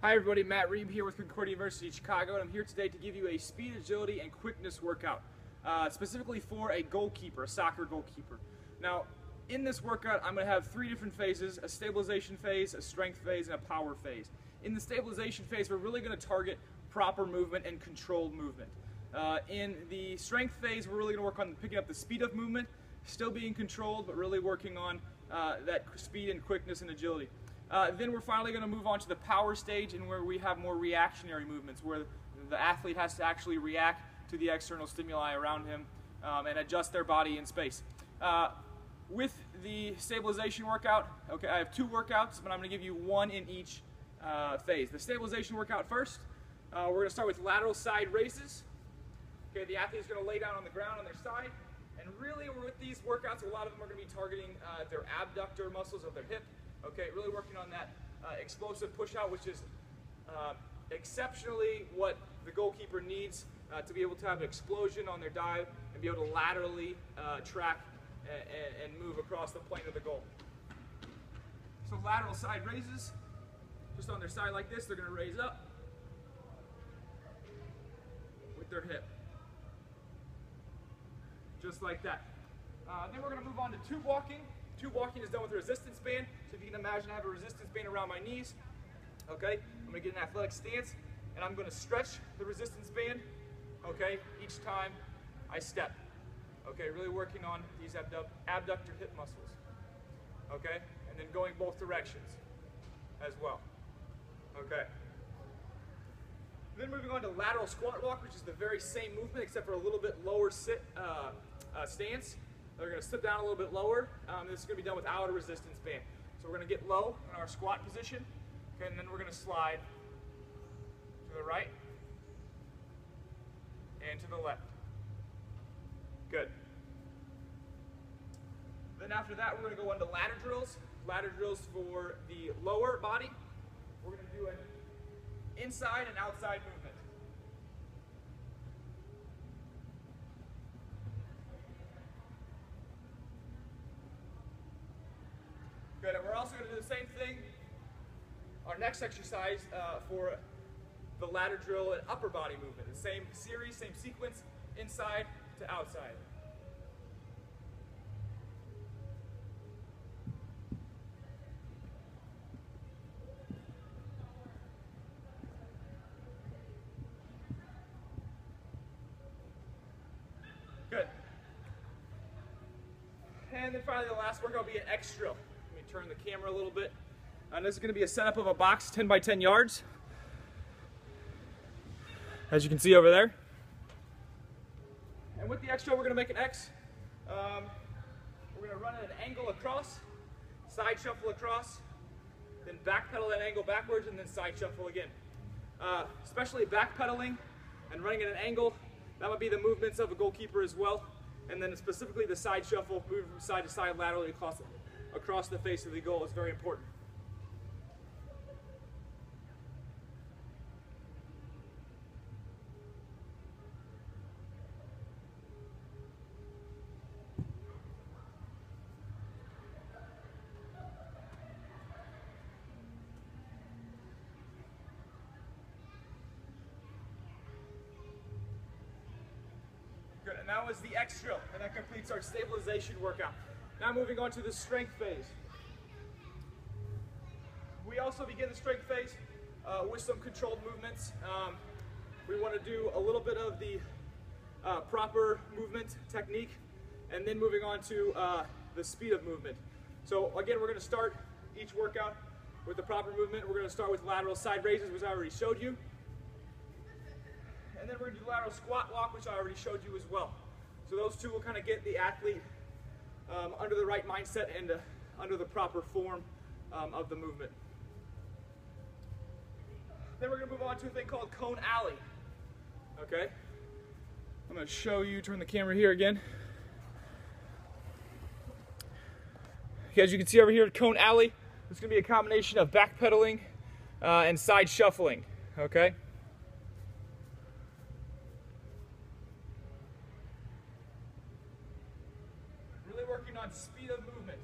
Hi everybody, Matt Reeb here with Concordia University Chicago, and I'm here today to give you a speed, agility, and quickness workout, specifically for a goalkeeper, a soccer goalkeeper. Now, in this workout, I'm going to have three different phases: a stabilization phase, a strength phase, and a power phase. In the stabilization phase, we're really going to target proper movement and controlled movement. In the strength phase, we're really going to work on picking up the speed of movement, still being controlled, but really working on that speed and quickness and agility. Then we're finally going to move on to the power stage, and where we have more reactionary movements, where the athlete has to actually react to the external stimuli around him and adjust their body in space. With the stabilization workout, okay, I have two workouts, but I'm going to give you one in each phase. The stabilization workout first, we're going to start with lateral side raises. Okay, the athlete is going to lay down on the ground on their side, and really with these workouts, a lot of them are going to be targeting their abductor muscles of their hip. Okay, really working on that explosive push out, which is exceptionally what the goalkeeper needs to be able to have an explosion on their dive and be able to laterally track and move across the plane of the goal. So lateral side raises, just on their side like this, they're going to raise up with their hip. Just like that. Then we're going to move on to tube walking. Tube walking is done with a resistance band. So if you can imagine, I have a resistance band around my knees. Okay, I'm going to get an athletic stance, and I'm going to stretch the resistance band, okay, each time I step. Okay, really working on these abductor hip muscles. Okay, and then going both directions as well. Okay. Then moving on to lateral squat walk, which is the very same movement except for a little bit lower sit stance. They're going to sit down a little bit lower. This is going to be done without a resistance band. So we're going to get low in our squat position, okay, and then we're going to slide to the right and to the left. Good. Then after that, we're going to go into ladder drills. Ladder drills for the lower body. We're going to do an inside and outside movement. Good, and we're also going to do the same thing, our next exercise for the ladder drill and upper body movement. The same series, same sequence, inside to outside. Good. And then finally the last workout will be an X drill. Turn the camera a little bit. And this is going to be a setup of a box 10 by 10 yards. As you can see over there. And with the X drill, we're going to make an X. We're going to run at an angle across, side shuffle across, then backpedal that angle backwards, and then side shuffle again. Especially backpedaling and running at an angle, that would be the movements of a goalkeeper as well. And then specifically the side shuffle, moving from side to side laterally across the face of the goal is very important. Good, and that was the X drill, and that completes our stabilization workout. Now moving on to the strength phase. We also begin the strength phase with some controlled movements. We want to do a little bit of the proper movement technique, and then moving on to the speed of movement. So again, we're going to start each workout with the proper movement. We're going to start with lateral side raises, which I already showed you. And then we're going to do lateral squat walk, which I already showed you as well. So those two will kind of get the athlete under the right mindset and under the proper form of the movement. Then we're going to move on to a thing called cone alley. Okay? I'm going to show you, turn the camera here again. Okay, as you can see over here at cone alley, it's going to be a combination of backpedaling and side shuffling. Okay? Really working on speed of movement.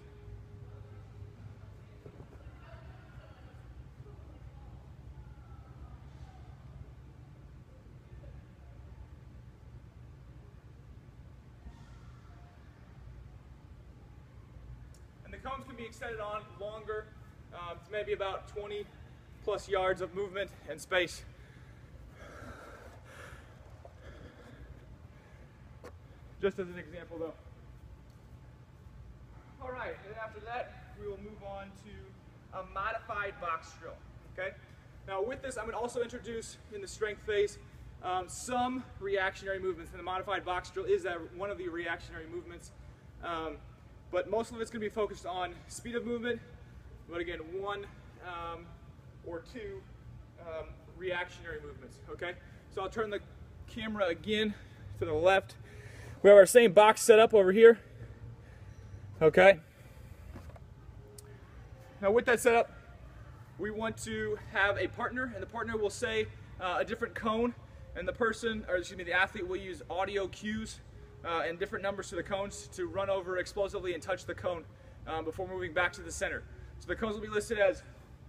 cones can be extended on longer, to maybe about 20 plus yards of movement and space. Just as an example though. All right, and after that, we will move on to a modified box drill, okay? Now with this, I'm going to also introduce in the strength phase some reactionary movements, and the modified box drill is one of the reactionary movements. But most of it's going to be focused on speed of movement, but again, one or two reactionary movements, okay? So I'll turn the camera again to the left. We have our same box set up over here, okay? Now with that setup, we want to have a partner, and the partner will say a different cone, and the athlete will use audio cues and different numbers to the cones to run over explosively and touch the cone before moving back to the center. So the cones will be listed as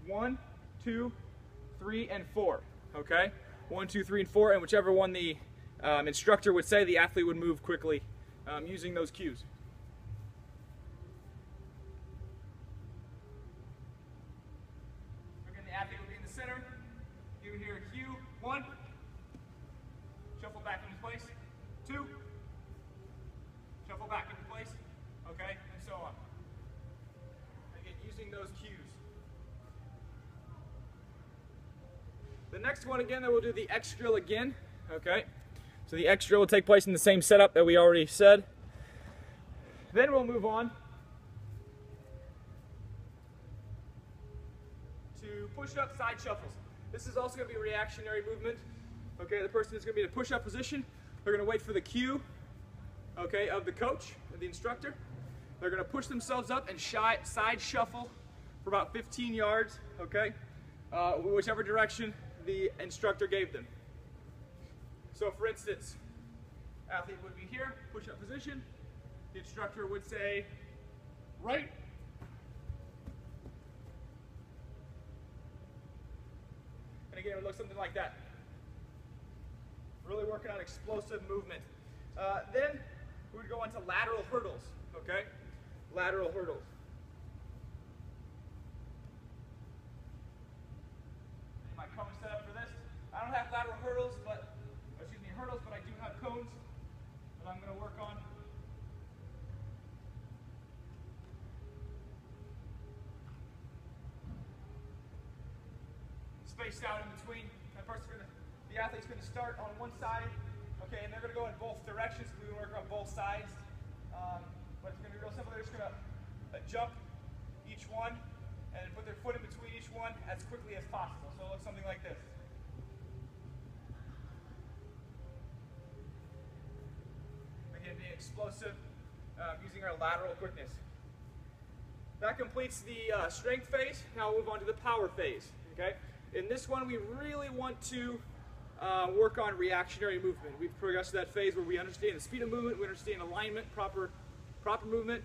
1, 2, 3, and 4, okay? 1, 2, 3, and 4, and whichever one the instructor would say, the athlete would move quickly using those cues. Again, the athlete will be in the center. You would hear a cue, 1, shuffle back into place, 2, shuffle back into place, okay, and so on. Again, using those cues. The next one, again, then we'll do the X drill again, okay? So the X drill will take place in the same setup that we already said. Then we'll move on to push-up side shuffles. This is also going to be a reactionary movement. Okay, the person is going to be in a push-up position. They're going to wait for the cue, okay, of the coach, of the instructor. They're going to push themselves up and side shuffle for about 15 yards, okay, whichever direction the instructor gave them. So for instance, athlete would be here, push-up position. The instructor would say, right. And again, it would look something like that. Really working on explosive movement. Then we would go on to lateral hurdles, okay? Lateral hurdles. My cone set up for this. I don't have lateral hurdles, but I do have cones that I'm going to work on. Spaced out in between. The athlete's going to start on one side, okay, and they're going to go in both directions. We're going to work on both sides, but it's going to be real simple. They're just going to jump each one and put their foot in between each one as quickly as possible. So it looks something like this. Again, being explosive, using our lateral quickness. That completes the strength phase. Now we'll move on to the power phase, okay? In this one, we really want to work on reactionary movement. We've progressed to that phase where we understand the speed of movement, we understand alignment, proper movement.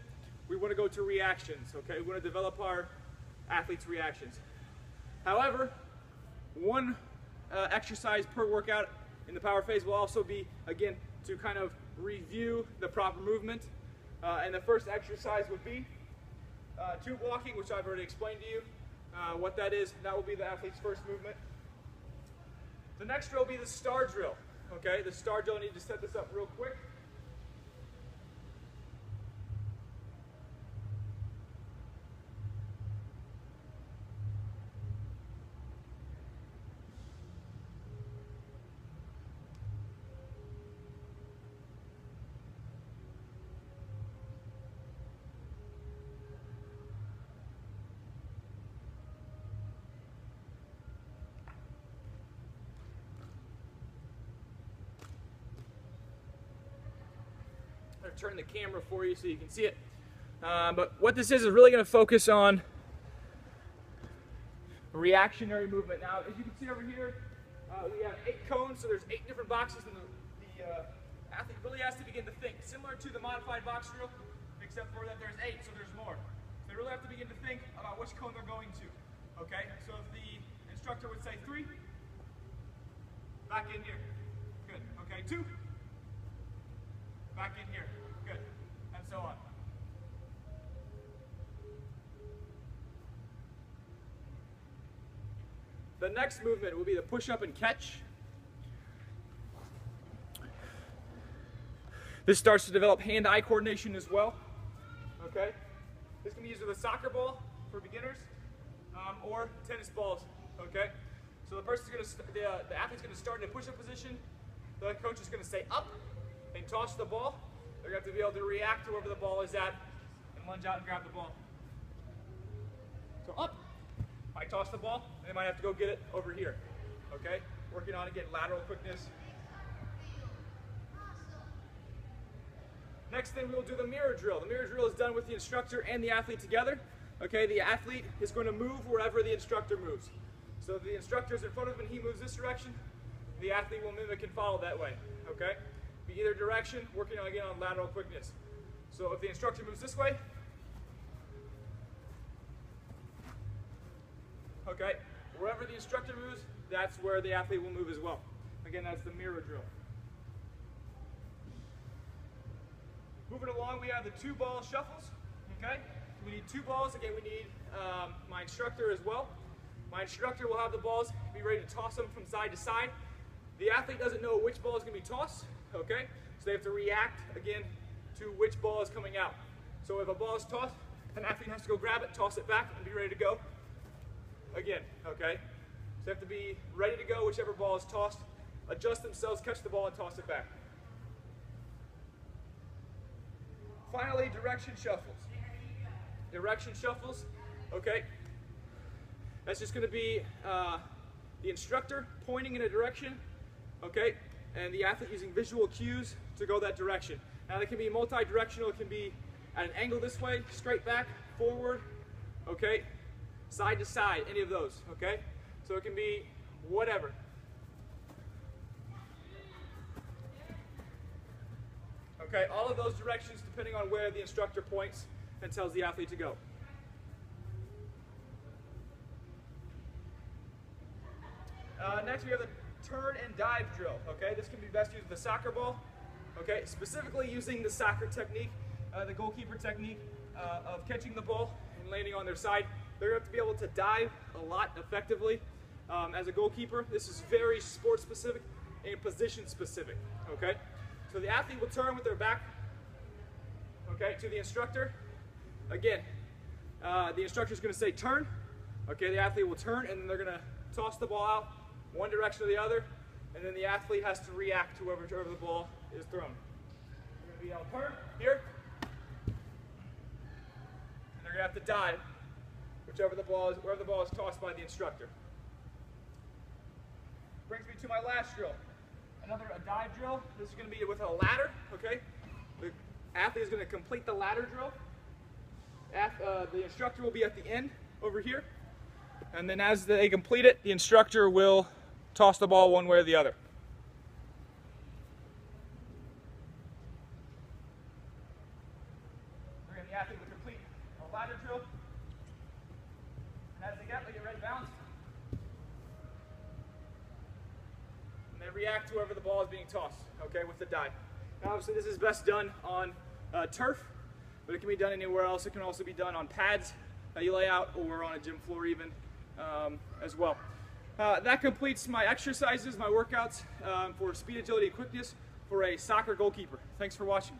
We want to go to reactions, okay? We want to develop our athletes' reactions. However, one exercise per workout in the power phase will also be, again, to kind of review the proper movement. And the first exercise would be tube walking, which I've already explained to you what that is. That will be the athlete's first movement. The next drill will be the star drill. Okay, the star drill, I need to set this up real quick. Turn the camera for you so you can see it. But what this is really going to focus on reactionary movement. Now, as you can see over here, we have 8 cones, so there's 8 different boxes, and the athlete really has to begin to think. Similar to the modified box drill, except for that there's 8, so there's more. So they really have to begin to think about which cone they're going to. Okay, so if the instructor would say 3, back in here. Good. Okay, 2, back in here. Good. And so on. The next movement will be the push-up and catch. This starts to develop hand-eye coordination as well. Okay, this can be used with a soccer ball for beginners or tennis balls. Okay, so the athlete's going to start in a push-up position. The coach is going to say up and toss the ball. They're going to have to be able to react to wherever the ball is at and lunge out and grab the ball. So up, I toss the ball, and they might have to go get it over here. Okay, working on, again, lateral quickness. Next thing, we'll do the mirror drill. The mirror drill is done with the instructor and the athlete together. Okay, the athlete is going to move wherever the instructor moves. So if the instructor is in front of him and he moves this direction, the athlete will mimic and follow that way. Okay, be either direction, working on, again, on lateral quickness. So if the instructor moves this way, okay, wherever the instructor moves, that's where the athlete will move as well. Again, that's the mirror drill. Moving along, we have the 2-ball shuffles. Okay, we need 2 balls. Again, we need my instructor as well. My instructor will have the balls, be ready to toss them from side to side. The athlete doesn't know which ball is going to be tossed. Okay, so they have to react again to which ball is coming out. So if a ball is tossed, an athlete has to go grab it, toss it back, and be ready to go again. Okay, so they have to be ready to go whichever ball is tossed, adjust themselves, catch the ball, and toss it back. Finally, direction shuffles. Direction shuffles, okay. That's just going to be the instructor pointing in a direction, okay, and the athlete using visual cues to go that direction. Now, they can be multi-directional. It can be at an angle this way, straight back, forward, okay, side to side, any of those, okay. So it can be whatever. Okay, all of those directions depending on where the instructor points and tells the athlete to go. Next, we have the turn and dive drill. Okay, this can be best used with a soccer ball. Okay, specifically using the soccer technique, the goalkeeper technique of catching the ball and landing on their side. They're going to have to be able to dive a lot effectively. As a goalkeeper, this is very sport specific and position specific. Okay. So the athlete will turn with their back, okay, to the instructor. Again, the instructor is going to say turn. Okay, the athlete will turn, and then they're going to toss the ball out one direction or the other, and then the athlete has to react to wherever the ball is thrown. They're going to be able to turn here, and they're going to have to dive wherever the ball is tossed by the instructor. Brings me to my last drill. A dive drill. This is going to be with a ladder, okay? The athlete is going to complete the ladder drill. The instructor will be at the end over here. And then as they complete it, the instructor will toss the ball one way or the other. Again, the athlete will complete a ladder drill. And as they get ready to bounce, react to wherever the ball is being tossed, okay, with the dive. Now, obviously, this is best done on turf, but it can be done anywhere else. It can also be done on pads that you lay out or on a gym floor even as well. That completes my exercises, my workouts for speed, agility, and quickness for a soccer goalkeeper. Thanks for watching.